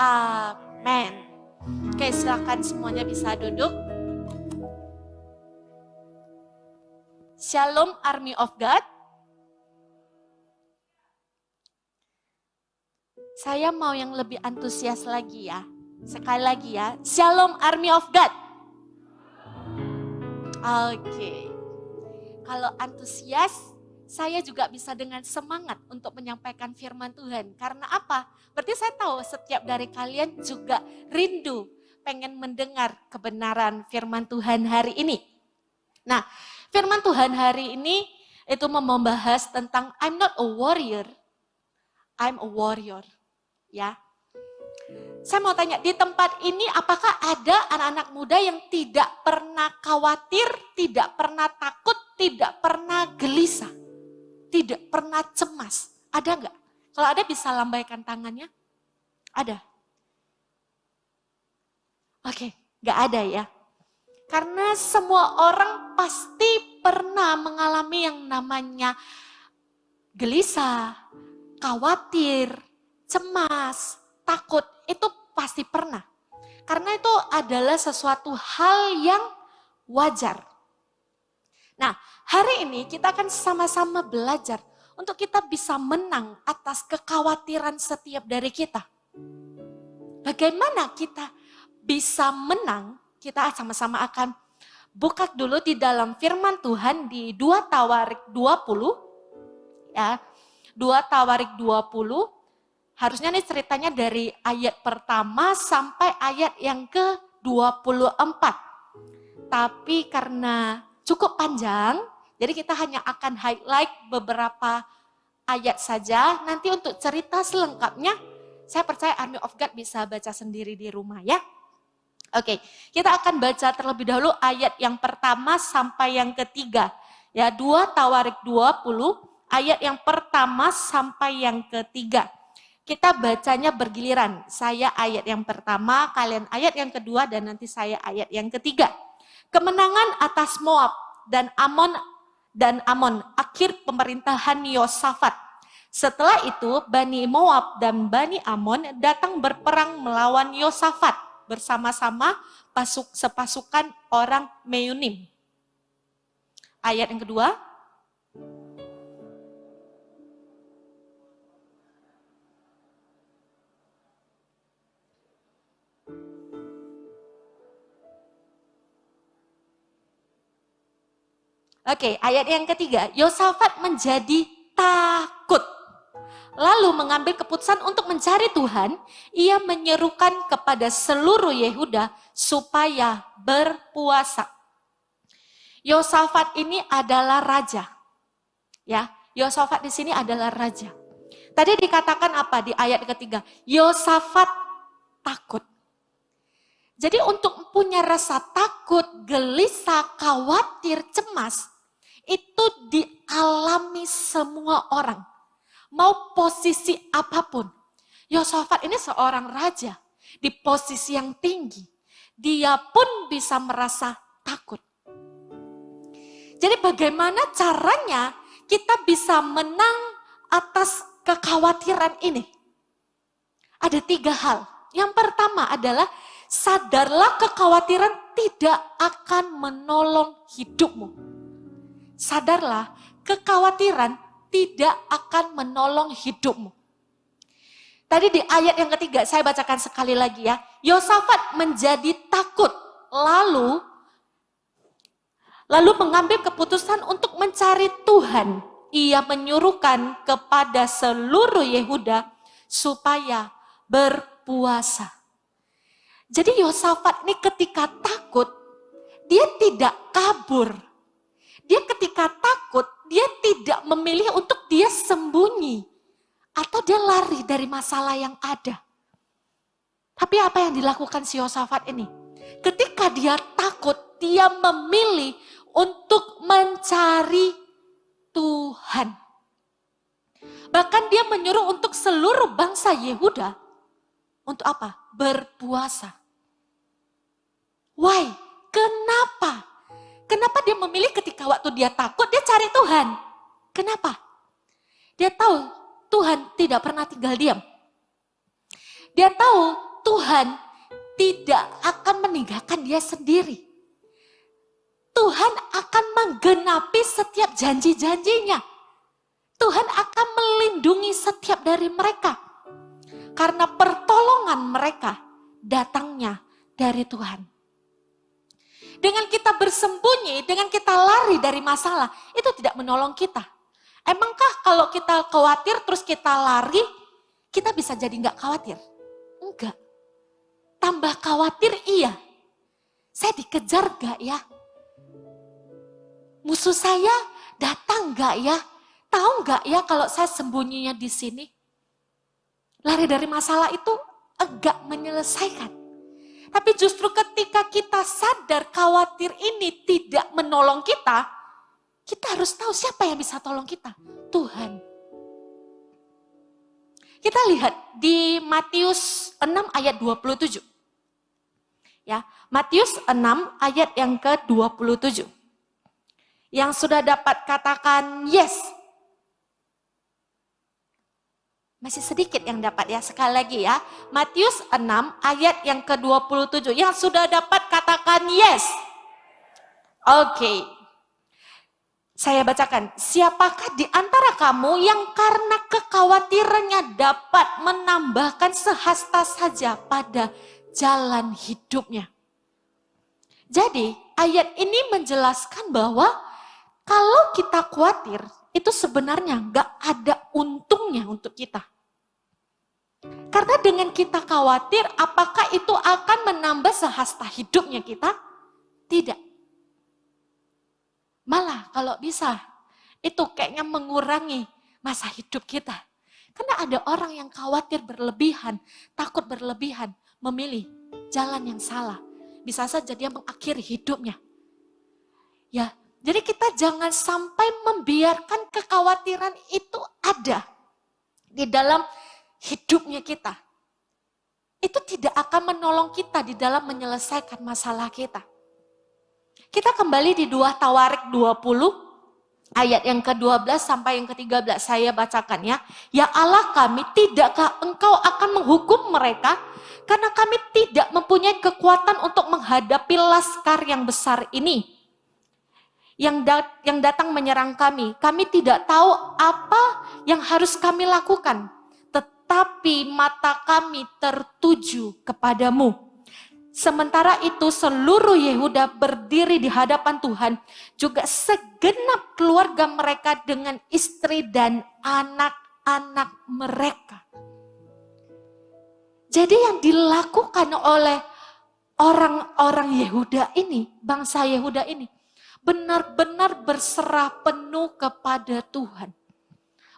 Amin. Oke, silakan semuanya bisa duduk. Shalom Army of God. Saya mau yang lebih antusias lagi ya. Sekali lagi ya. Shalom Army of God. Oke. Kalau antusias, saya juga bisa dengan semangat untuk menyampaikan firman Tuhan. Karena apa? Berarti saya tahu setiap dari kalian juga rindu pengen mendengar kebenaran firman Tuhan hari ini. Nah, firman Tuhan hari ini itu membahas tentang I'm not a warrior, I'm a warrior. Ya. Saya mau tanya, di tempat ini apakah ada anak-anak muda yang tidak pernah khawatir, tidak pernah takut, tidak pernah gelisah, tidak pernah cemas? Ada nggak? Kalau ada bisa lambaikan tangannya? Ada? Oke, nggak ada ya. Karena semua orang pasti pernah mengalami yang namanya gelisah, khawatir, cemas, takut, itu pasti pernah. Karena itu adalah sesuatu hal yang wajar. Nah, hari ini kita akan sama-sama belajar untuk kita bisa menang atas kekhawatiran setiap dari kita. Bagaimana kita bisa menang? Kita sama-sama akan buka dulu di dalam firman Tuhan di 2 Tawarik 20. Ya, 2 Tawarik 20. Harusnya nih ceritanya dari ayat pertama sampai ayat yang ke-24. Tapi karena cukup panjang, jadi kita hanya akan highlight beberapa ayat saja. Nanti untuk cerita selengkapnya, saya percaya Army of God bisa baca sendiri di rumah ya. Oke, kita akan baca terlebih dahulu ayat yang pertama sampai yang ketiga. Ya, 2 Tawarik 20, ayat yang pertama sampai yang ketiga. Kita bacanya bergiliran. Saya ayat yang pertama, kalian ayat yang kedua, dan nanti saya ayat yang ketiga. Kemenangan atas Moab dan Amon, akhir pemerintahan Yosafat. Setelah itu, Bani Moab dan Bani Amon datang berperang melawan Yosafat bersama-sama sepasukan orang Meunim. Ayat yang kedua. Oke, ayat yang ketiga, Yosafat menjadi takut. Lalu mengambil keputusan untuk mencari Tuhan, ia menyerukan kepada seluruh Yehuda supaya berpuasa. Yosafat ini adalah raja. Ya, Yosafat di sini adalah raja. Tadi dikatakan apa di ayat ketiga? Yosafat takut. Jadi untuk punya rasa takut, gelisah, khawatir, cemas, itu dialami semua orang. Mau posisi apapun. Yosafat ini seorang raja di posisi yang tinggi. Dia pun bisa merasa takut. Jadi bagaimana caranya kita bisa menang atas kekhawatiran ini? Ada 3 hal. Yang pertama adalah sadarlah kekhawatiran tidak akan menolong hidupmu. Sadarlah, kekhawatiran tidak akan menolong hidupmu. Tadi di ayat yang ketiga, saya bacakan sekali lagi ya. Yosafat menjadi takut, lalu mengambil keputusan untuk mencari Tuhan. Ia menyuruhkan kepada seluruh Yehuda supaya berpuasa. Jadi Yosafat ini ketika takut, dia tidak kabur. Dia ketika takut, dia tidak memilih untuk dia sembunyi. Atau dia lari dari masalah yang ada. Tapi apa yang dilakukan si Yosafat ini? Ketika dia takut, dia memilih untuk mencari Tuhan. Bahkan dia menyuruh untuk seluruh bangsa Yehuda. Untuk apa? Berpuasa. Why? Kenapa? Kenapa dia memilih ketika waktu dia takut, dia cari Tuhan? Kenapa? Dia tahu Tuhan tidak pernah tinggal diam. Dia tahu Tuhan tidak akan meninggalkan dia sendiri. Tuhan akan menggenapi setiap janji-janjinya. Tuhan akan melindungi setiap dari mereka. Karena pertolongan mereka datangnya dari Tuhan. Dengan kita bersembunyi, dengan kita lari dari masalah, itu tidak menolong kita. Emangkah kalau kita khawatir terus kita lari, kita bisa jadi nggak khawatir? Enggak. Tambah khawatir iya. Saya dikejar gak ya? Musuh saya datang gak ya? Tahu gak ya kalau saya sembunyinya di sini? Lari dari masalah itu enggak menyelesaikan. Tapi justru ketika kita sadar khawatir ini tidak menolong kita, kita harus tahu siapa yang bisa tolong kita. Tuhan. Kita lihat di Matius 6 ayat 27. Ya, Matius 6 ayat yang ke-27. Yang sudah dapat katakan yes. Masih sedikit yang dapat ya, sekali lagi ya. Matius 6 ayat yang ke-27. Yang sudah dapat katakan yes. Oke. Saya bacakan. Siapakah di antara kamu yang karena kekhawatirannya dapat menambahkan sehasta saja pada jalan hidupnya? Jadi ayat ini menjelaskan bahwa kalau kita khawatir, itu sebenarnya nggak ada untungnya untuk kita. Karena dengan kita khawatir, apakah itu akan menambah sehasta hidupnya kita? Tidak. Malah kalau bisa, itu kayaknya mengurangi masa hidup kita. Karena ada orang yang khawatir berlebihan, takut berlebihan, memilih jalan yang salah. Bisa saja dia mengakhiri hidupnya. Ya, jadi kita jangan sampai membiarkan kekhawatiran itu ada di dalam hidupnya kita. Itu tidak akan menolong kita di dalam menyelesaikan masalah kita. Kita kembali di 2 Tawarik 20 ayat yang ke-12 sampai yang ke-13. Saya bacakan ya. Ya Allah kami, tidakkah engkau akan menghukum mereka? Karena kami tidak mempunyai kekuatan untuk menghadapi laskar yang besar ini. Yang datang menyerang kami. Kami tidak tahu apa yang harus kami lakukan. Tetapi mata kami tertuju kepadamu. Sementara itu seluruh Yehuda berdiri di hadapan Tuhan. Juga segenap keluarga mereka dengan istri dan anak-anak mereka. Jadi yang dilakukan oleh orang-orang Yehuda ini, bangsa Yehuda ini, benar-benar berserah penuh kepada Tuhan.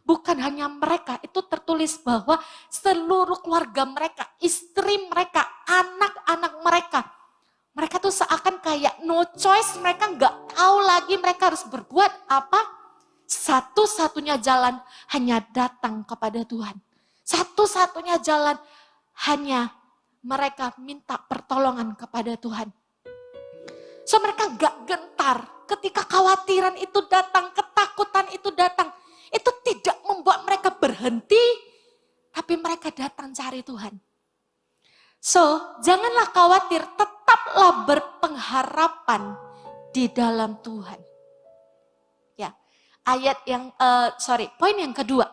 Bukan hanya mereka, itu tertulis bahwa seluruh keluarga mereka, istri mereka, anak-anak mereka. Mereka tuh seakan kayak no choice, mereka nggak tahu lagi mereka harus berbuat apa. Satu-satunya jalan hanya datang kepada Tuhan. Satu-satunya jalan hanya mereka minta pertolongan kepada Tuhan. So mereka nggak gentar ketika kekhawatiran itu datang, ketakutan itu datang. Itu tidak membuat mereka berhenti, tapi mereka datang cari Tuhan. So, janganlah khawatir, tetaplah berpengharapan di dalam Tuhan. Ya, poin yang kedua.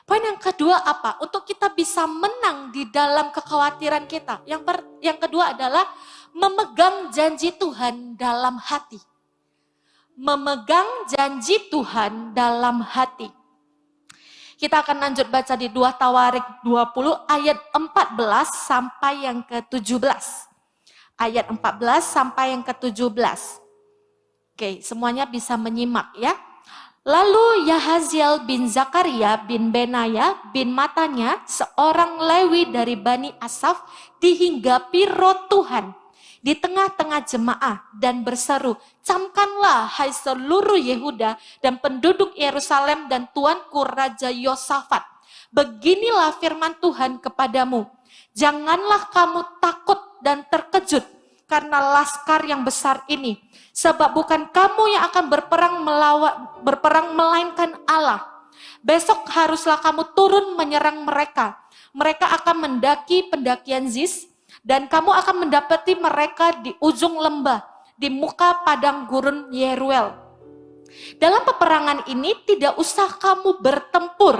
Poin yang kedua apa? Untuk kita bisa menang di dalam kekhawatiran kita. Yang kedua adalah memegang janji Tuhan dalam hati. Memegang janji Tuhan dalam hati. Kita akan lanjut baca di 2 Tawarik 20 ayat 14 sampai yang ke-17. Ayat 14 sampai yang ke-17. Oke, semuanya bisa menyimak ya. Lalu Yahaziel bin Zakaria bin Benaya bin Matanya, seorang Lewi dari Bani Asaf, dihinggapi roh Tuhan di tengah-tengah jemaah dan berseru, camkanlah hai seluruh Yehuda dan penduduk Yerusalem dan tuanku Raja Yosafat. Beginilah firman Tuhan kepadamu, janganlah kamu takut dan terkejut karena laskar yang besar ini. Sebab bukan kamu yang akan berperang melainkan Allah. Besok haruslah kamu turun menyerang mereka. Mereka akan mendaki pendakian Ziz, Dan kamu akan mendapati mereka di ujung lembah, di muka padang gurun Yeruel. Dalam peperangan ini tidak usah kamu bertempur.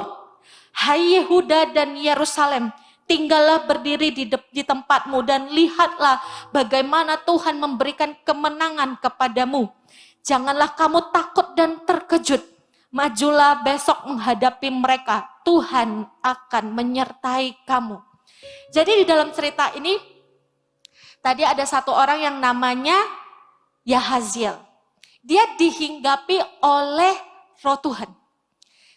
Hai Yehuda dan Yerusalem, tinggallah berdiri di tempatmu dan lihatlah bagaimana Tuhan memberikan kemenangan kepadamu. Janganlah kamu takut dan terkejut. Majulah besok menghadapi mereka. Tuhan akan menyertai kamu. Jadi di dalam cerita ini, tadi ada satu orang yang namanya Yahaziel. Dia dihinggapi oleh Roh Tuhan.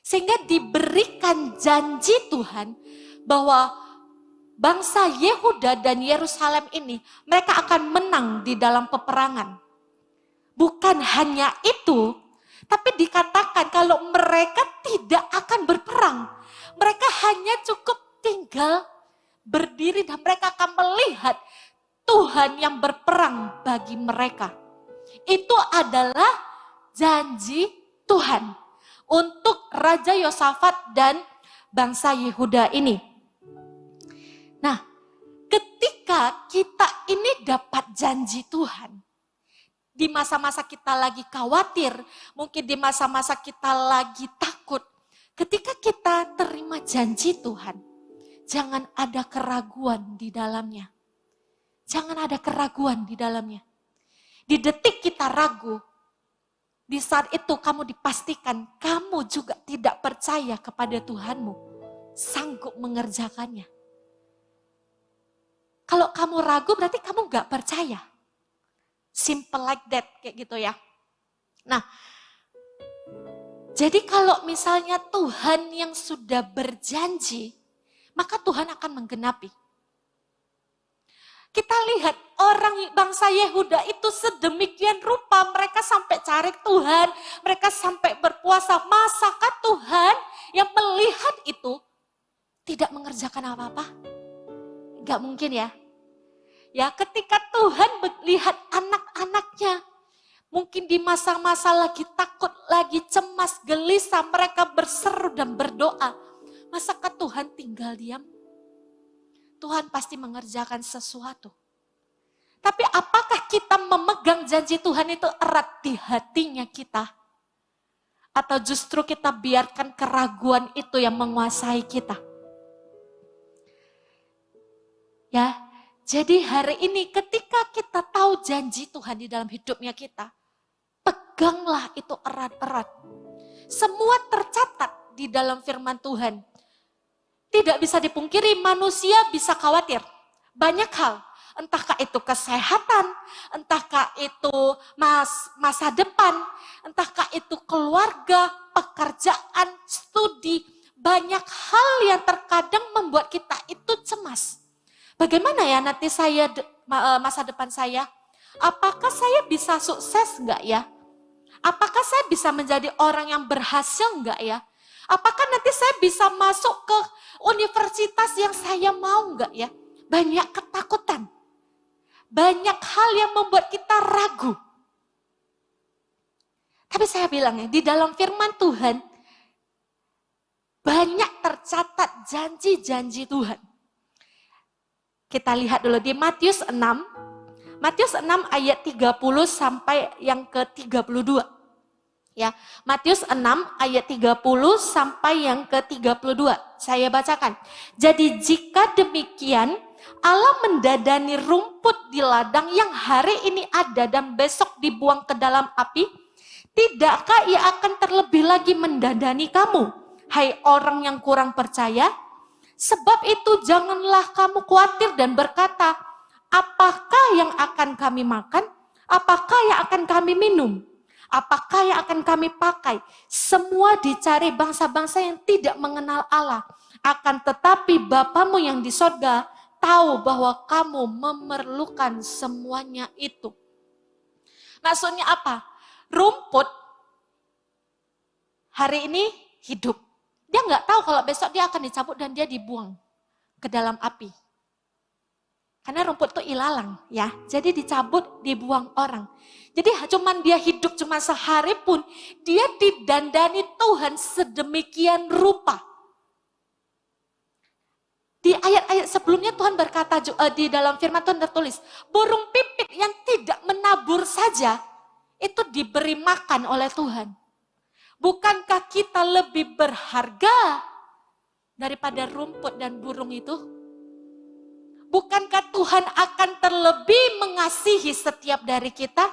Sehingga diberikan janji Tuhan bahwa bangsa Yehuda dan Yerusalem ini, mereka akan menang di dalam peperangan. Bukan hanya itu, tapi dikatakan kalau mereka tidak akan berperang. Mereka hanya cukup tinggal berdiri dan mereka akan melihat Tuhan yang berperang bagi mereka. Itu adalah janji Tuhan untuk Raja Yosafat dan bangsa Yehuda ini. Nah, ketika kita ini dapat janji Tuhan, di masa-masa kita lagi khawatir, mungkin di masa-masa kita lagi takut, ketika kita terima janji Tuhan, jangan ada keraguan di dalamnya. Jangan ada keraguan di dalamnya. Di detik kita ragu, di saat itu kamu dipastikan kamu juga tidak percaya kepada Tuhanmu, sanggup mengerjakannya. Kalau kamu ragu berarti kamu gak percaya. Simple like that, kayak gitu ya. Nah, jadi kalau misalnya Tuhan yang sudah berjanji, maka Tuhan akan menggenapi. Kita lihat orang bangsa Yehuda itu sedemikian rupa, mereka sampai cari Tuhan, mereka sampai berpuasa. Masakah Tuhan yang melihat itu tidak mengerjakan apa-apa? Gak mungkin ya. Ya, ketika Tuhan melihat anak-anaknya, mungkin di masa-masa lagi takut, lagi cemas, gelisah, mereka berseru dan berdoa. Masakah Tuhan tinggal diam? Tuhan pasti mengerjakan sesuatu. Tapi apakah kita memegang janji Tuhan itu erat di hatinya kita? Atau justru kita biarkan keraguan itu yang menguasai kita? Ya, jadi hari ini ketika kita tahu janji Tuhan di dalam hidupnya kita, peganglah itu erat-erat. Semua tercatat di dalam firman Tuhan. Tidak bisa dipungkiri manusia bisa khawatir. Banyak hal, entahkah itu kesehatan, entahkah itu masa depan, entahkah itu keluarga, pekerjaan, studi. Banyak hal yang terkadang membuat kita itu cemas. Bagaimana ya nanti masa depan saya? Apakah saya bisa sukses enggak ya? Apakah saya bisa menjadi orang yang berhasil enggak ya? Apakah nanti saya bisa masuk ke universitas yang saya mau enggak ya? Banyak ketakutan. Banyak hal yang membuat kita ragu. Tapi saya bilang ya, di dalam firman Tuhan, banyak tercatat janji-janji Tuhan. Kita lihat dulu di Matius 6. Matius 6 ayat 30 sampai yang ke-32. Ya, Matius 6 ayat 30 sampai yang ke-32. Saya bacakan. Jadi jika demikian, Allah mendadani rumput di ladang yang hari ini ada dan besok dibuang ke dalam api, tidakkah ia akan terlebih lagi mendadani kamu, hai orang yang kurang percaya? Sebab itu janganlah kamu khawatir dan berkata, apakah yang akan kami makan? Apakah yang akan kami minum? Apakah yang akan kami pakai? Semua dicari bangsa-bangsa yang tidak mengenal Allah. Akan tetapi Bapamu yang di sorga tahu bahwa kamu memerlukan semuanya itu. Maksudnya apa? Rumput hari ini hidup. Dia nggak tahu kalau besok dia akan dicabut dan dia dibuang ke dalam api. Karena rumput itu ilalang ya, jadi dicabut, dibuang orang. Jadi cuman dia hidup cuma sehari pun, dia didandani Tuhan sedemikian rupa. Di ayat-ayat sebelumnya Tuhan berkata, di dalam firman Tuhan tertulis, burung pipit yang tidak menabur saja, itu diberi makan oleh Tuhan. Bukankah kita lebih berharga daripada rumput dan burung itu? Bukankah Tuhan akan terlebih mengasihi setiap dari kita?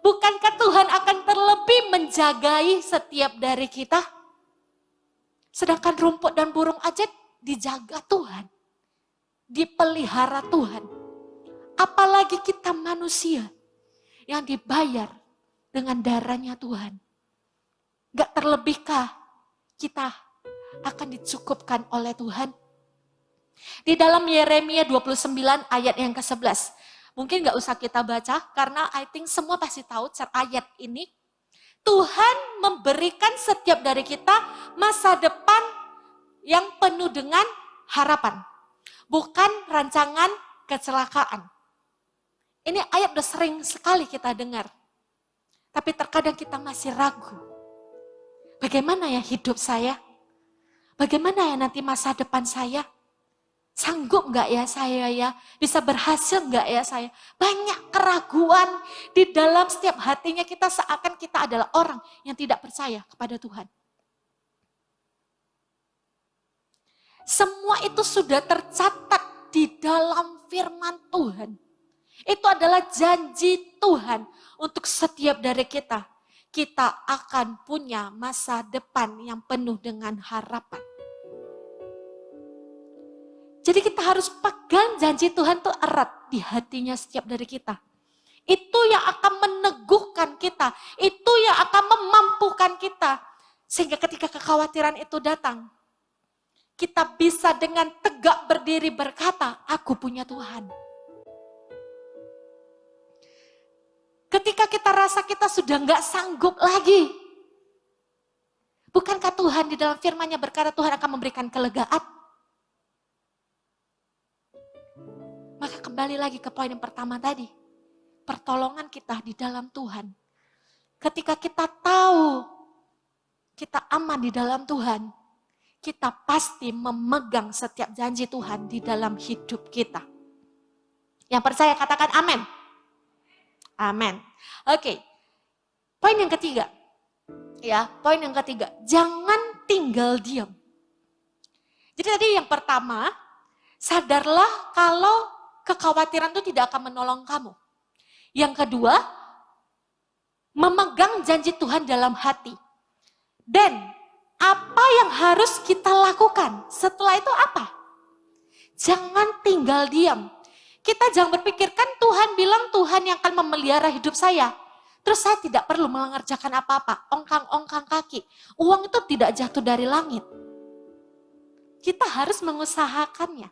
Bukankah Tuhan akan terlebih menjagai setiap dari kita? Sedangkan rumput dan burung aja dijaga Tuhan, dipelihara Tuhan. Apalagi kita manusia yang dibayar dengan darahnya Tuhan. Gak terlebihkah kita akan dicukupkan oleh Tuhan? Di dalam Yeremia 29 ayat yang ke-11. Mungkin gak usah kita baca karena I think semua pasti tahu ayat ini. Tuhan memberikan setiap dari kita masa depan yang penuh dengan harapan. Bukan rancangan kecelakaan. Ini ayat udah sering sekali kita dengar. Tapi terkadang kita masih ragu. Bagaimana ya hidup saya? Bagaimana ya nanti masa depan saya? Sanggup gak ya saya ya? Bisa berhasil gak ya saya? Banyak keraguan di dalam setiap hatinya kita seakan kita adalah orang yang tidak percaya kepada Tuhan. Semua itu sudah tercatat di dalam firman Tuhan. Itu adalah janji Tuhan untuk setiap dari kita. Kita akan punya masa depan yang penuh dengan harapan. Jadi kita harus pegang janji Tuhan itu erat di hatinya setiap dari kita. Itu yang akan meneguhkan kita. Itu yang akan memampukan kita. Sehingga ketika kekhawatiran itu datang, kita bisa dengan tegak berdiri berkata, aku punya Tuhan. Ketika kita rasa kita sudah nggak sanggup lagi. Bukankah Tuhan di dalam firman-Nya berkata Tuhan akan memberikan kelegaan? Maka kembali lagi ke poin yang pertama tadi. Pertolongan kita di dalam Tuhan. Ketika kita tahu kita aman di dalam Tuhan, kita pasti memegang setiap janji Tuhan di dalam hidup kita. Yang percaya katakan amin. Amin. Oke. Poin yang ketiga. Ya, poin yang ketiga. Jangan tinggal diam. Jadi tadi yang pertama, sadarlah kalau kekhawatiran itu tidak akan menolong kamu. Yang kedua, memegang janji Tuhan dalam hati. Dan apa yang harus kita lakukan? Setelah itu apa? Jangan tinggal diam. Kita jangan berpikirkan Tuhan bilang Tuhan yang akan memelihara hidup saya. Terus saya tidak perlu mengerjakan apa-apa. Ongkang-ongkang kaki. Uang itu tidak jatuh dari langit. Kita harus mengusahakannya.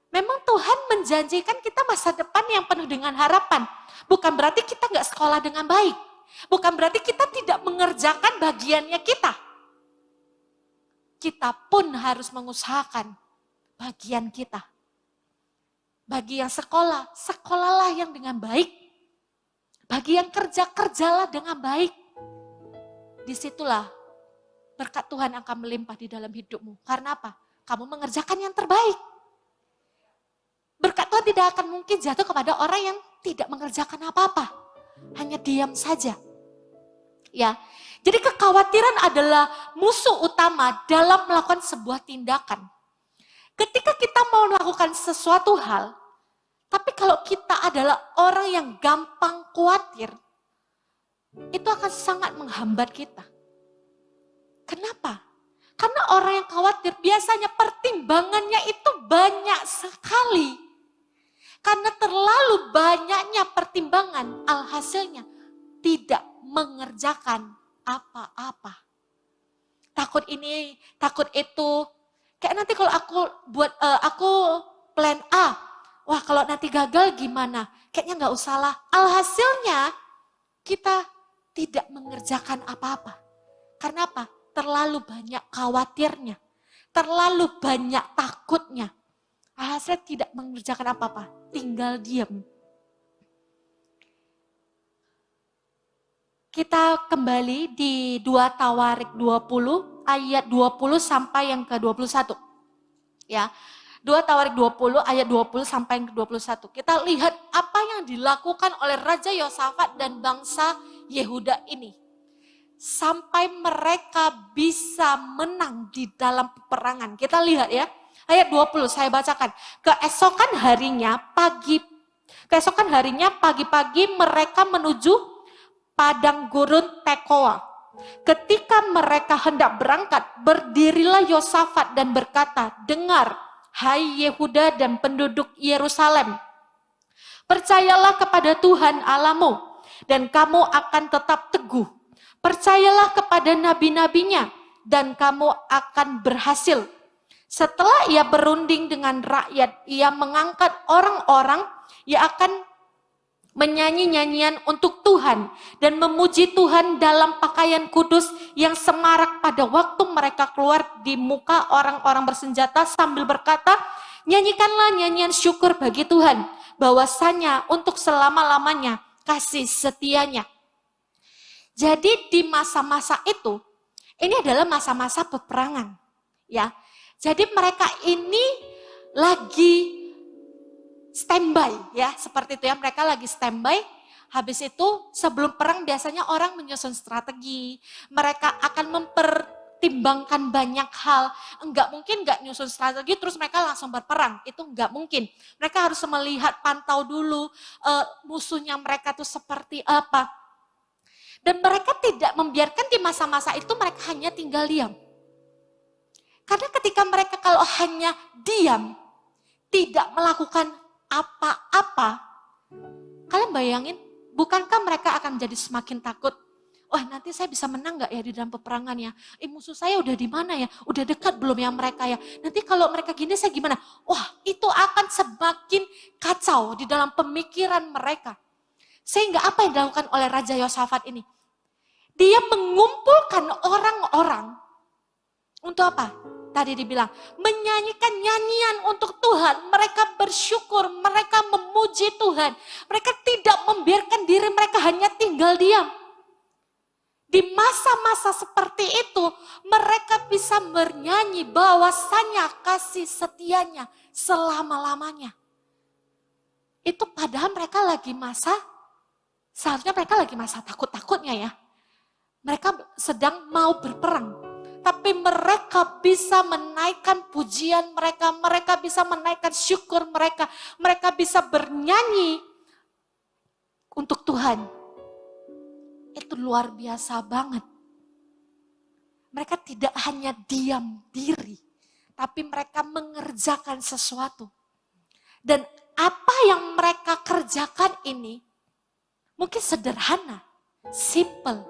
Memang Tuhan menjanjikan kita masa depan yang penuh dengan harapan. Bukan berarti kita nggak sekolah dengan baik. Bukan berarti kita tidak mengerjakan bagiannya kita. Kita pun harus mengusahakan bagian kita. Bagi yang sekolah, sekolahlah yang dengan baik. Bagi yang kerja, kerjalah dengan baik. Disitulah berkat Tuhan akan melimpah di dalam hidupmu. Karena apa? Kamu mengerjakan yang terbaik. Berkat Tuhan tidak akan mungkin jatuh kepada orang yang tidak mengerjakan apa-apa. Hanya diam saja. Ya. Jadi kekhawatiran adalah musuh utama dalam melakukan sebuah tindakan. Ketika kita mau melakukan sesuatu hal, tapi kalau kita adalah orang yang gampang khawatir, itu akan sangat menghambat kita. Kenapa? Karena orang yang khawatir biasanya pertimbangannya itu banyak sekali. Karena terlalu banyaknya pertimbangan, alhasilnya tidak mengerjakan apa-apa. Takut ini, takut itu. Kayak nanti kalau aku plan A, wah kalau nanti gagal gimana? Kayaknya nggak usah lah. Alhasilnya kita tidak mengerjakan apa-apa. Karena apa? Terlalu banyak khawatirnya. Terlalu banyak takutnya. Alhasil tidak mengerjakan apa-apa. Tinggal diam. Kita kembali di 2 Tawarik 20 ayat 20 sampai yang ke-21. Ya, 2 Tawarik 20 ayat 20 sampai 21. Kita lihat apa yang dilakukan oleh Raja Yosafat dan bangsa Yehuda ini. Sampai mereka bisa menang di dalam peperangan. Kita lihat ya, ayat 20 saya bacakan. Keesokan harinya pagi-pagi mereka menuju padang gurun Tekoa. Ketika mereka hendak berangkat, berdirilah Yosafat dan berkata, "Dengar, hai Yehuda dan penduduk Yerusalem, percayalah kepada Tuhan Allahmu, dan kamu akan tetap teguh. Percayalah kepada nabi-nabinya, dan kamu akan berhasil." Setelah ia berunding dengan rakyat, ia mengangkat orang-orang yang akan menyanyi nyanyian untuk Tuhan dan memuji Tuhan dalam pakaian kudus yang semarak pada waktu mereka keluar di muka orang-orang bersenjata sambil berkata, "Nyanyikanlah nyanyian syukur bagi Tuhan, bahwasanya untuk selama-lamanya kasih setianya." Jadi di masa-masa itu, ini adalah masa-masa peperangan, ya. Jadi mereka ini lagi standby, ya, seperti itu ya. Mereka lagi standby. Habis itu sebelum perang biasanya orang menyusun strategi. Mereka akan mempertimbangkan banyak hal. Enggak mungkin enggak nyusun strategi terus mereka langsung berperang. Itu enggak mungkin. Mereka harus melihat, pantau dulu musuhnya mereka tuh seperti apa. Dan mereka tidak membiarkan di masa-masa itu mereka hanya tinggal diam. Karena ketika mereka kalau hanya diam, tidak melakukan apa-apa, kalian bayangin, bukankah mereka akan menjadi semakin takut? Wah, nanti saya bisa menang gak ya di dalam peperangannya? Musuh saya udah di mana ya? Udah dekat belum ya mereka ya? Nanti kalau mereka gini saya gimana? Wah, itu akan semakin kacau di dalam pemikiran mereka. Sehingga apa yang dilakukan oleh Raja Yosafat ini? Dia mengumpulkan orang-orang untuk apa? Tadi dibilang, menyanyikan nyanyian untuk Tuhan. Mereka bersyukur, mereka memuji Tuhan. Mereka tidak membiarkan diri mereka hanya tinggal diam. Di masa-masa seperti itu, mereka bisa bernyanyi bahwasanya kasih setianya selama-lamanya. Itu padahal mereka lagi seharusnya mereka lagi masa takut-takutnya ya. Mereka sedang mau berperang. Tapi mereka bisa menaikkan pujian mereka, mereka bisa menaikkan syukur mereka, mereka bisa bernyanyi untuk Tuhan. Itu luar biasa banget. Mereka tidak hanya diam diri, tapi mereka mengerjakan sesuatu. Dan apa yang mereka kerjakan ini mungkin sederhana, simple,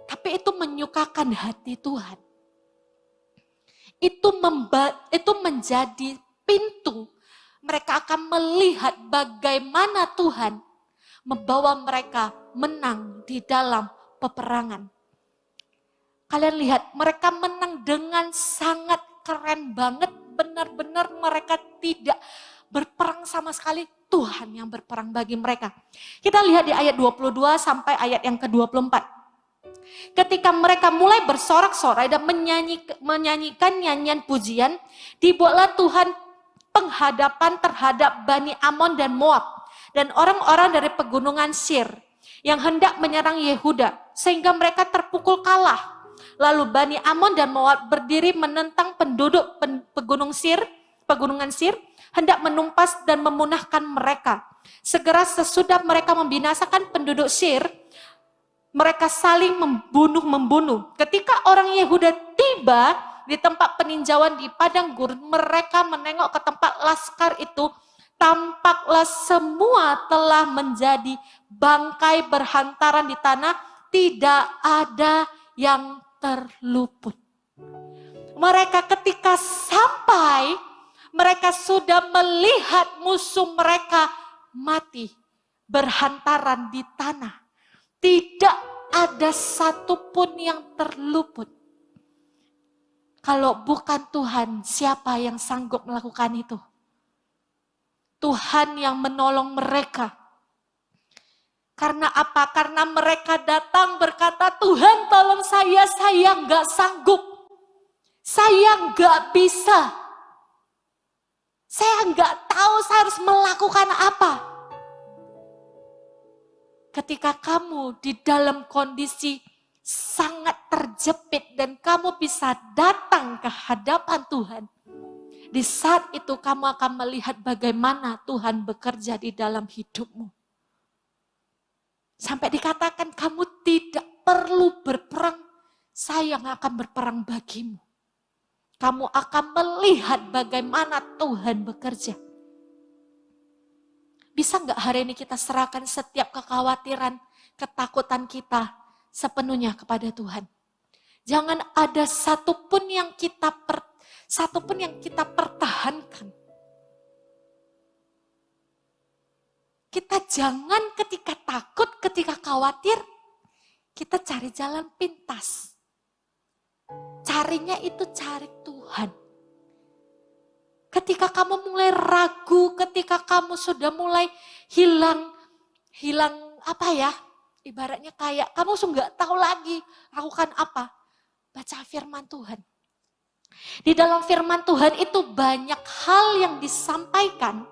tapi itu menyukakan hati Tuhan. Itu menjadi pintu. Mereka akan melihat bagaimana Tuhan membawa mereka menang di dalam peperangan. Kalian lihat, mereka menang dengan sangat keren banget. Benar-benar mereka tidak berperang sama sekali. Tuhan yang berperang bagi mereka. Kita lihat di ayat 22 sampai ayat yang ke-24. Ketika mereka mulai bersorak-sorai dan menyanyikan nyanyian pujian, dibuatlah Tuhan penghadapan terhadap Bani Amon dan Moab dan orang-orang dari pegunungan Sir yang hendak menyerang Yehuda, sehingga mereka terpukul kalah. Lalu Bani Amon dan Moab berdiri menentang penduduk pegunungan Sir, hendak menumpas dan memunahkan mereka. Segera sesudah mereka membinasakan penduduk Sir, mereka saling membunuh. Ketika orang Yehuda tiba di tempat peninjauan di padang gurun, mereka menengok ke tempat laskar itu, tampaklah semua telah menjadi bangkai berhantaran di tanah, tidak ada yang terluput. Mereka ketika sampai, mereka sudah melihat musuh mereka mati, berhantaran di tanah. Tidak ada satupun yang terluput. Kalau bukan Tuhan, siapa yang sanggup melakukan itu? Tuhan yang menolong mereka. Karena apa? Karena mereka datang berkata, "Tuhan tolong saya nggak sanggup. Saya nggak bisa." Saya nggak tahu saya harus melakukan apa. Ketika kamu di dalam kondisi sangat terjepit dan kamu bisa datang ke hadapan Tuhan, di saat itu kamu akan melihat bagaimana Tuhan bekerja di dalam hidupmu. Sampai dikatakan kamu tidak perlu berperang, saya yang akan berperang bagimu. Kamu akan melihat bagaimana Tuhan bekerja. Bisa nggak hari ini kita serahkan setiap kekhawatiran, ketakutan kita sepenuhnya kepada Tuhan? Jangan ada satupun yang kita pertahankan. Kita jangan ketika takut, ketika khawatir, kita cari jalan pintas. Carinya itu cari Tuhan. Ketika kamu mulai ragu, ketika kamu sudah mulai hilang ibaratnya kayak kamu sudah nggak tahu lagi lakukan apa, baca firman Tuhan. Di dalam firman Tuhan itu banyak hal yang disampaikan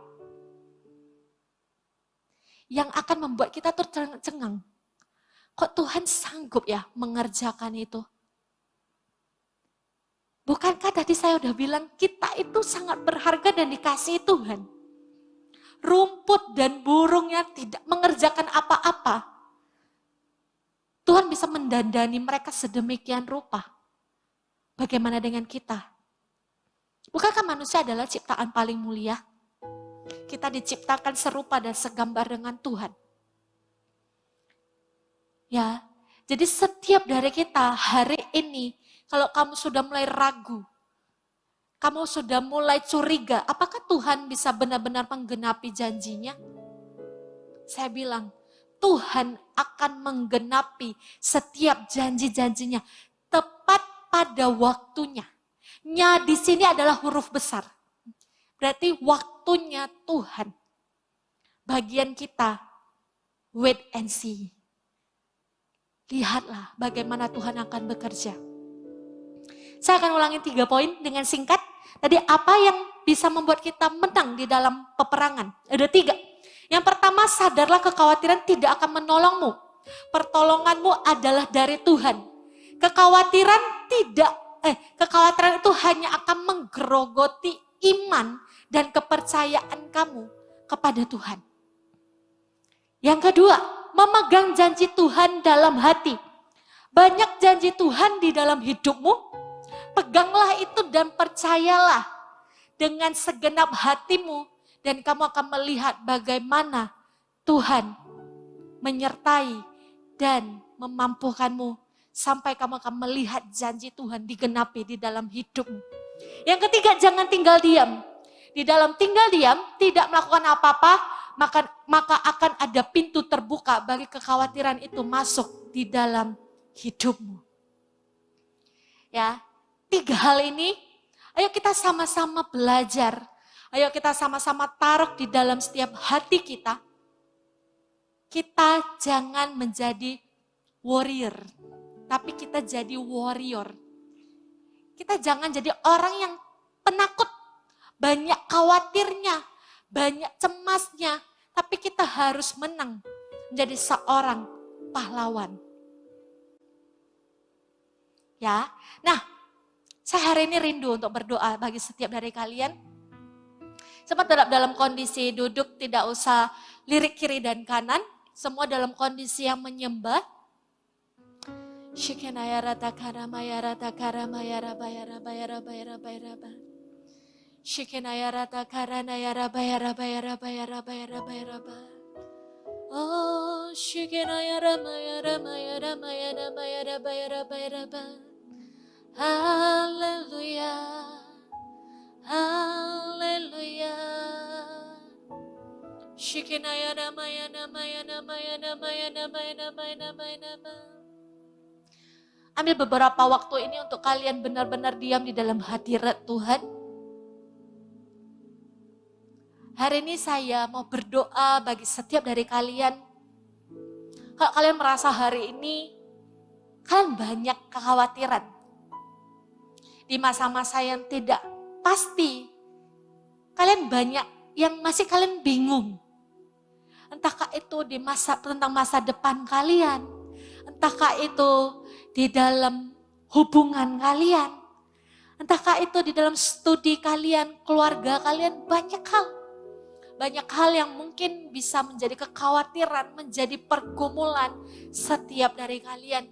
yang akan membuat kita tercengang. Kok Tuhan sanggup ya mengerjakan itu? Bukankah tadi saya udah bilang kita itu sangat berharga dan dikasihi Tuhan. Rumput dan burungnya tidak mengerjakan apa-apa. Tuhan bisa mendandani mereka sedemikian rupa. Bagaimana dengan kita? Bukankah manusia adalah ciptaan paling mulia? Kita diciptakan serupa dan segambar dengan Tuhan. Ya, jadi setiap dari kita hari ini, kalau kamu sudah mulai ragu, kamu sudah mulai curiga, apakah Tuhan bisa benar-benar menggenapi janjinya? Saya bilang, Tuhan akan menggenapi setiap janji-janjinya tepat pada waktunya. Nya di sini adalah huruf besar. Berarti waktunya Tuhan. Bagian kita, wait and see. Lihatlah bagaimana Tuhan akan bekerja. Saya akan ulangi 3 poin dengan singkat. Tadi apa yang bisa membuat kita menang di dalam peperangan? Ada 3. Yang pertama, sadarlah kekhawatiran tidak akan menolongmu. Pertolonganmu adalah dari Tuhan. Kekhawatiran itu hanya akan menggerogoti iman dan kepercayaan kamu kepada Tuhan. Yang kedua, memegang janji Tuhan dalam hati. Banyak janji Tuhan di dalam hidupmu. Peganglah itu dan percayalah dengan segenap hatimu dan kamu akan melihat bagaimana Tuhan menyertai dan memampukanmu sampai kamu akan melihat janji Tuhan digenapi di dalam hidupmu. Yang ketiga, jangan tinggal diam. Di dalam tinggal diam, tidak melakukan apa-apa, maka akan ada pintu terbuka bagi kekhawatiran itu masuk di dalam hidupmu. Ya. 3 hal ini, ayo kita sama-sama belajar. Ayo kita sama-sama taruh di dalam setiap hati kita. Kita jangan menjadi warrior, tapi kita jadi warrior. Kita jangan jadi orang yang penakut, banyak khawatirnya, banyak cemasnya, tapi kita harus menang menjadi seorang pahlawan. Ya, nah, saya hari ini rindu untuk berdoa bagi setiap dari kalian. Sempat dalam kondisi duduk, tidak usah lirik kiri dan kanan. Semua dalam kondisi yang menyembah. Shikenaya rata karamaya rata karamaya rabaya rabaya rabaya rabaya rabaya. Shikenaya rata karanaya rabaya rabaya rabaya rabaya rabaya rabaya. Oh, shikenaya ramaya ramaya ramaya ramaya rabaya rabaya rabaya. Haleluya, haleluya. Shikinaya namaya namaya namaya namaya namaya namaya namaya namaya. Ambil beberapa waktu ini untuk kalian benar-benar diam di dalam hadirat Tuhan. Hari ini saya mau berdoa bagi setiap dari kalian. Kalau kalian merasa hari ini kalian banyak kekhawatiran. Di masa-masa yang tidak pasti, kalian banyak yang masih kalian bingung. Entahkah itu tentang masa depan kalian, entahkah itu di dalam hubungan kalian, entahkah itu di dalam studi kalian, keluarga kalian, banyak hal. Banyak hal yang mungkin bisa menjadi kekhawatiran, menjadi pergumulan setiap dari kalian.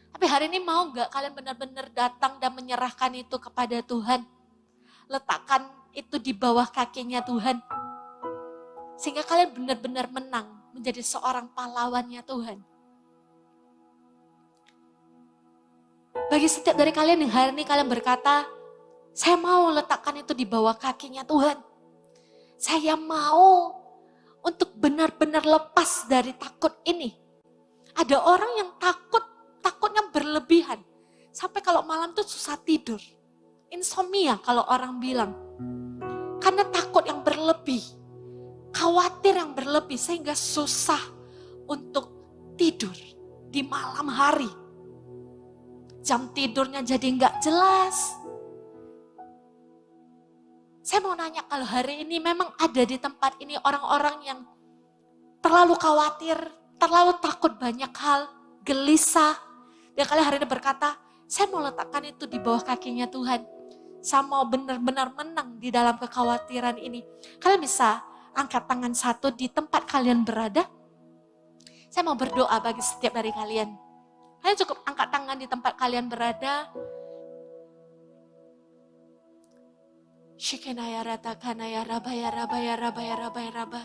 Tapi hari ini mau gak kalian benar-benar datang dan menyerahkan itu kepada Tuhan? Letakkan itu di bawah kakinya Tuhan. Sehingga kalian benar-benar menang menjadi seorang pahlawannya Tuhan. Bagi setiap dari kalian yang hari ini kalian berkata, saya mau letakkan itu di bawah kakinya Tuhan. Saya mau untuk benar-benar lepas dari takut ini. Ada orang yang takutnya berlebihan. Sampai kalau malam tuh susah tidur. Insomnia kalau orang bilang. Karena takut yang berlebih. Khawatir yang berlebih sehingga susah untuk tidur di malam hari. Jam tidurnya jadi nggak jelas. Saya mau nanya, kalau hari ini memang ada di tempat ini orang-orang yang terlalu khawatir, terlalu takut banyak hal, gelisah. Dan kalian hari ini berkata, saya mau letakkan itu di bawah kakinya Tuhan. Saya mau benar-benar menang di dalam kekhawatiran ini. Kalian bisa angkat tangan satu di tempat kalian berada. Saya mau berdoa bagi setiap dari kalian. Kalian cukup angkat tangan di tempat kalian berada. Shikenaya rata kanaya rabaya rabaya rabaya rabaya raba.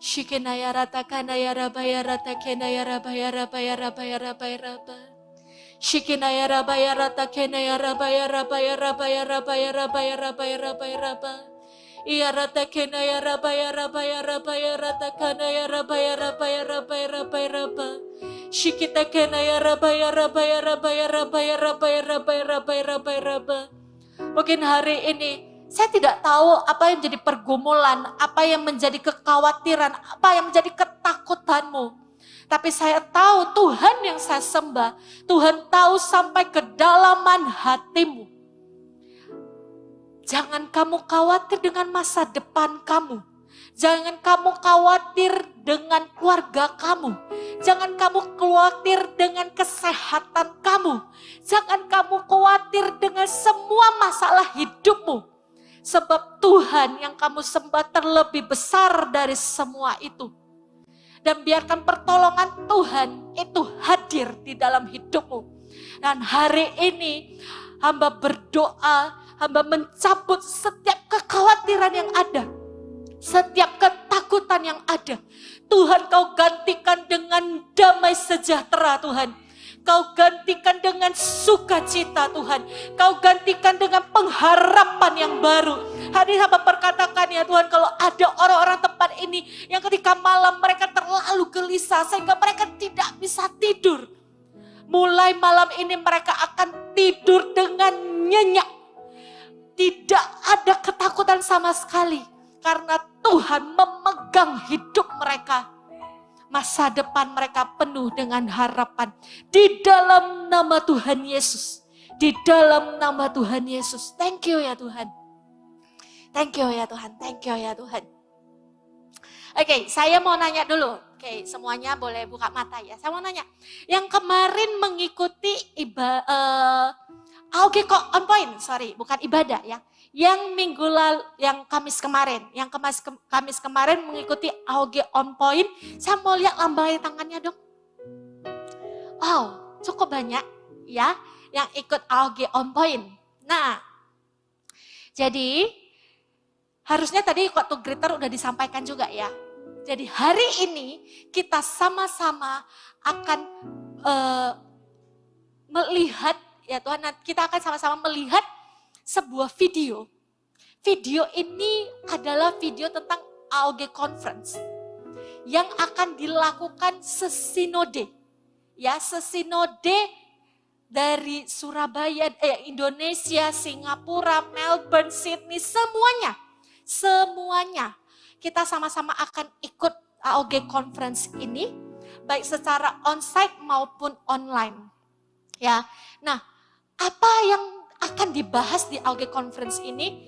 Shikenaya rata kanaya rabaya rata kenaya rabaya rabaya rabaya rabaya raba. Shikenaya rabaya rata kenaya rabaya rabaya rabaya rabaya rabaya rabaya rabaya raba. Iya rata kenaya rabaya rabaya rabaya rata kanaya rabaya rabaya rabaya rabaya raba. Shikita kenaya rabaya rabaya rabaya rabaya rabaya rabaya rabaya rabaya raba. Mungkin hari ini saya tidak tahu apa yang menjadi pergumulan, apa yang menjadi kekhawatiran, apa yang menjadi ketakutanmu. Tapi saya tahu Tuhan yang saya sembah, Tuhan tahu sampai kedalaman hatimu. Jangan kamu khawatir dengan masa depan kamu. Jangan kamu khawatir dengan keluarga kamu. Jangan kamu khawatir dengan kesehatan kamu. Jangan kamu khawatir dengan semua masalah hidupmu. Sebab Tuhan yang kamu sembah terlebih besar dari semua itu. Dan biarkan pertolongan Tuhan itu hadir di dalam hidupmu. Dan hari ini hamba berdoa, hamba mencabut setiap kekhawatiran yang ada. Setiap ketakutan yang ada, Tuhan kau gantikan dengan damai sejahtera Tuhan. Kau gantikan dengan sukacita Tuhan. Kau gantikan dengan pengharapan yang baru. Hari hamba perkatakan ya Tuhan, kalau ada orang-orang tempat ini yang ketika malam mereka terlalu gelisah sehingga mereka tidak bisa tidur. Mulai malam ini mereka akan tidur dengan nyenyak. Tidak ada ketakutan sama sekali. Karena Tuhan memegang hidup mereka. Masa depan mereka penuh dengan harapan. Di dalam nama Tuhan Yesus. Di dalam nama Tuhan Yesus. Thank you ya Tuhan. Thank you ya Tuhan. Thank you ya Tuhan. Oke, saya mau nanya dulu. Oke, semuanya boleh buka mata ya. Saya mau nanya. Yang kemarin mengikuti AOG on point. Sorry, bukan ibadah ya. Yang minggu lalu, yang Kamis kemarin mengikuti AOG on point, saya mau lihat lambai tangannya dong. Oh, cukup banyak ya yang ikut AOG on point. Nah, jadi harusnya tadi waktu greeter udah disampaikan juga ya. Jadi hari ini kita sama-sama akan melihat, ya Tuhan, kita akan sama-sama melihat sebuah video. Video ini adalah video tentang AOG Conference yang akan dilakukan sesinode. Ya, sesinode dari Surabaya, Indonesia, Singapura, Melbourne, Sydney, semuanya. Kita sama-sama akan ikut AOG Conference ini, baik secara onsite maupun online. Ya, nah, apa yang akan dibahas di AOG Conference ini?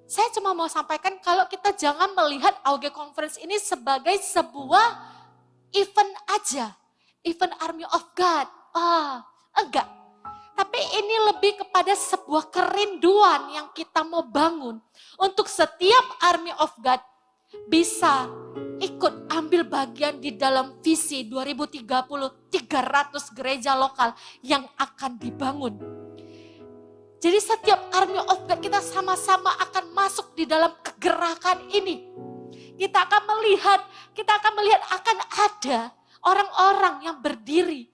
Saya cuma mau sampaikan kalau kita jangan melihat AUG Conference ini sebagai sebuah event aja. Event Army of God. Enggak. Tapi ini lebih kepada sebuah kerinduan yang kita mau bangun. Untuk setiap Army of God bisa ikut ambil bagian di dalam visi 2030 300 gereja lokal yang akan dibangun. Jadi setiap Army of God kita sama-sama akan masuk di dalam kegerakan ini. Kita akan melihat akan ada orang-orang yang berdiri.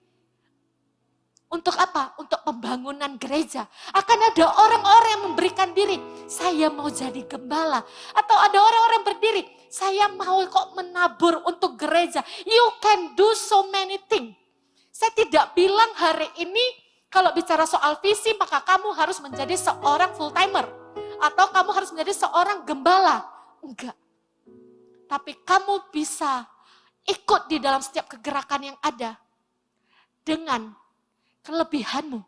Untuk apa? Untuk pembangunan gereja. Akan ada orang-orang yang memberikan diri. Saya mau jadi gembala. Atau ada orang-orang berdiri. Saya mau kok menabur untuk gereja. You can do so many things. Saya tidak bilang hari ini kalau bicara soal visi maka kamu harus menjadi seorang full timer. Atau kamu harus menjadi seorang gembala. Enggak. Tapi kamu bisa ikut di dalam setiap kegerakan yang ada. Dengan kelebihanmu,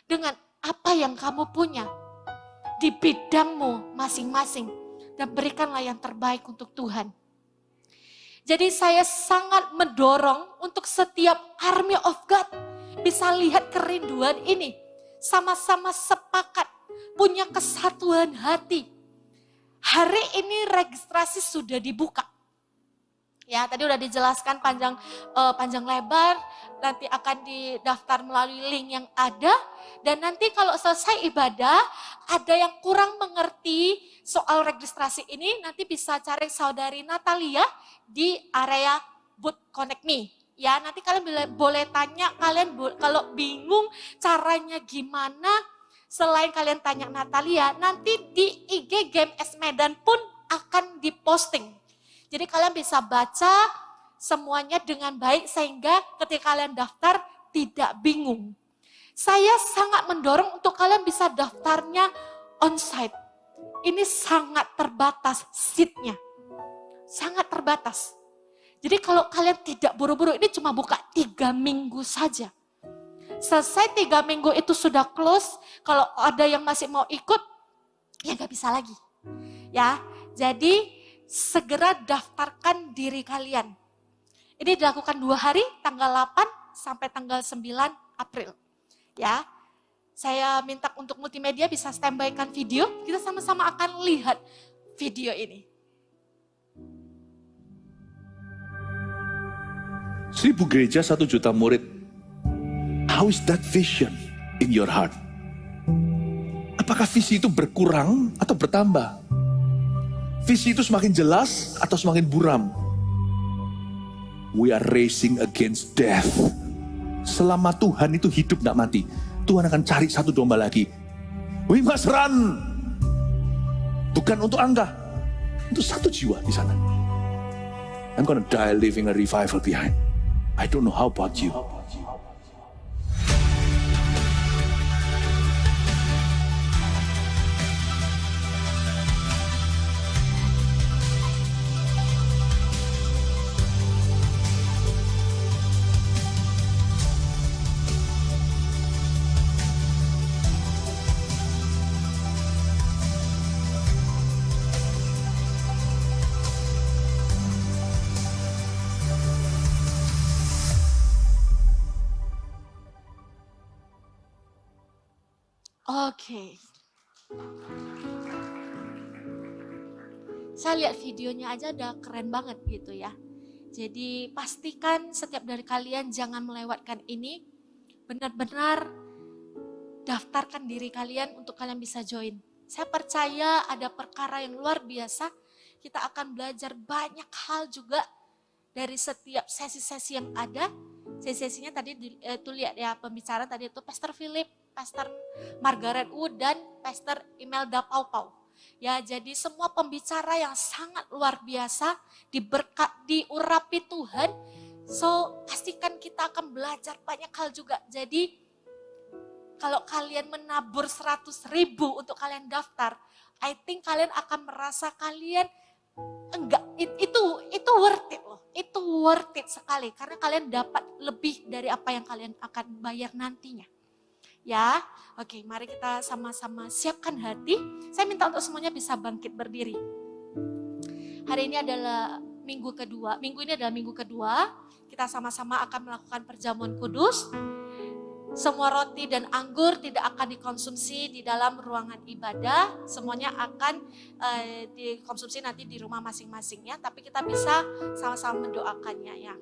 dengan apa yang kamu punya di bidangmu masing-masing, dan berikanlah yang terbaik untuk Tuhan. Jadi saya sangat mendorong untuk setiap Army of God bisa lihat kerinduan ini, sama-sama sepakat, punya kesatuan hati. Hari ini registrasi sudah dibuka. Ya, tadi udah dijelaskan panjang lebar, nanti akan didaftar melalui link yang ada, dan nanti kalau selesai ibadah, ada yang kurang mengerti soal registrasi ini, nanti bisa cari saudari Natalia di area booth Connect Me. Ya, nanti kalian boleh tanya, kalau bingung caranya gimana, selain kalian tanya Natalia, nanti di IG GMS Medan pun akan diposting. Jadi kalian bisa baca semuanya dengan baik sehingga ketika kalian daftar tidak bingung. Saya sangat mendorong untuk kalian bisa daftarnya onsite. Ini sangat terbatas seatnya. Sangat terbatas. Jadi kalau kalian tidak buru-buru, ini cuma buka 3 minggu saja. Selesai 3 minggu itu sudah close, kalau ada yang masih mau ikut, ya gak bisa lagi. Ya, jadi segera daftarkan diri kalian. Ini dilakukan 2 hari, tanggal 8 sampai tanggal 9 April. Ya, saya minta untuk multimedia bisa standby-kan video, kita sama-sama akan lihat video ini. 1000 gereja, 1 juta murid. How is that vision in your heart? Apakah visi itu berkurang atau bertambah? Visi itu semakin jelas atau semakin buram? We are racing against death. Selama Tuhan itu hidup tidak mati, Tuhan akan cari 1 domba lagi. We must run. Bukan untuk angka, untuk 1 jiwa di sana. I'm gonna die leaving a revival behind. I don't know how about you. Oke. Saya lihat videonya aja udah keren banget gitu ya. Jadi pastikan setiap dari kalian jangan melewatkan ini. Benar-benar daftarkan diri kalian untuk kalian bisa join. Saya percaya ada perkara yang luar biasa. Kita akan belajar banyak hal juga dari setiap sesi-sesi yang ada. Sesi-sesinya tadi itu lihat ya, pembicara tadi itu Pastor Philip, Pastor Margaret Wood, dan Pastor Imelda Pau-Pau. Ya, jadi semua pembicara yang sangat luar biasa, diurapi Tuhan. So, pastikan kita akan belajar banyak hal juga. Jadi, kalau kalian menabur 100.000 untuk kalian daftar, I think kalian akan merasa kalian enggak, itu worth it loh. Itu worth it sekali karena kalian dapat lebih dari apa yang kalian akan bayar nantinya. Ya, oke, mari kita sama-sama siapkan hati. Saya minta untuk semuanya bisa bangkit berdiri. Hari ini adalah minggu ini adalah minggu kedua. Kita sama-sama akan melakukan perjamuan kudus. Semua roti dan anggur tidak akan dikonsumsi di dalam ruangan ibadah. Semuanya akan dikonsumsi nanti di rumah masing-masing ya. Tapi kita bisa sama-sama mendoakannya ya.